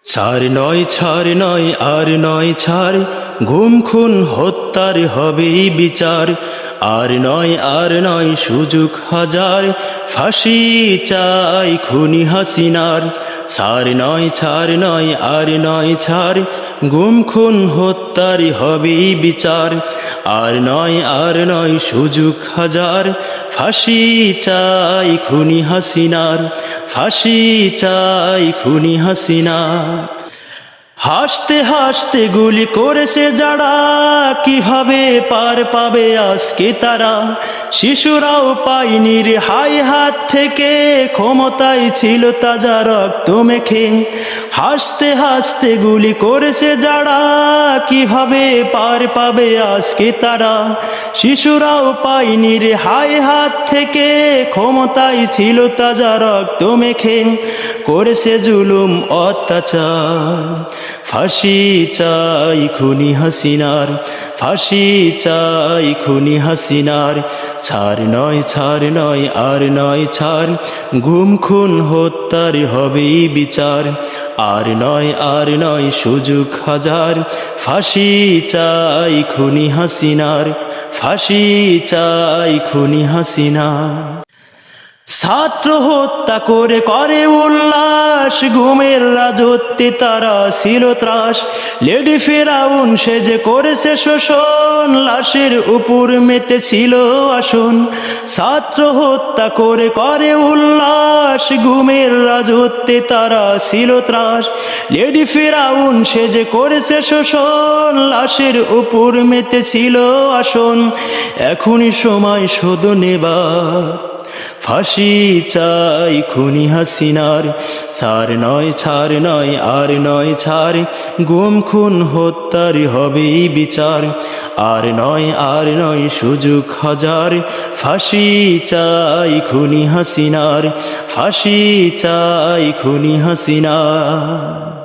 ছাড় নয় আর নয় ছাড়, গুম খুন হত্যার হবেই বিচার। আর নয় সুযোগ হাজার, ফাঁসি চাই খুনি হাসিনার। ছাড় নয় আর নয় ছাড়, গুম খুন হত্যার হবেই বিচার। আর নয় সুযোগ হাজার, ফাঁসি চাই খুনি হাসিনার। ফাঁসি চাই খুনি হাসিনার। হাসতে হাসতে গুলি করেছে যারা, কিভাবে পার পাবে আজকে তারা? শিশুরাও পায়নি রেহাই হাত থেকে, ক্ষমতায় ছিল তাজা রক্ত মেখে। হাসতে হাসতে গুলি করেছে যারা, কিভাবে পার পাবে আজকে তারা? শিশুরাও পায়নি রেহাই হাত থেকে, ক্ষমতায় ছিল তাজা রক্ত মেখে। করেছে জুলুম অত্যাচার, ফাঁসি চাই খুনি হাসিনার। ফাঁসি চাই খুনি হাসিনার। ছাড় নয় আর নয় ছাড়, গুম খুন হত্যার হবেই বিচার। আর নয় সুযোগ হাজার, ফাঁসি চাই খুনি হাসিনার। ফাঁসি চাই খুনি হাসিনার। ছাত্র হত্যা করে উল্লাস, ঘুমের রাজত্বে তারা ছিল ত্রাস। লেডি ফেরাউন সেজে করেছে শোষণ, লাশের উপর মেতে ছিল আসন। ছাত্র হত্যা করে উল্লাস, ঘুমের রাজত্বে তারা ছিল ত্রাস। লেডি ফেরাউন সেজে করেছে শোষণ, লাশের উপর মেতে ছিল আসন। এখনই সময় শোধ নেবার, ফাঁসি চাই খুনি হাসিনার। ছাড় নয় আর নয় ছাড়, গুম খুন হত্যার হবেই বিচার। আর নয় সুযোগ হাজার, ফাঁসি চাই খুনি হাসিনার। ফাঁসি চাই খুনি হাসিনার।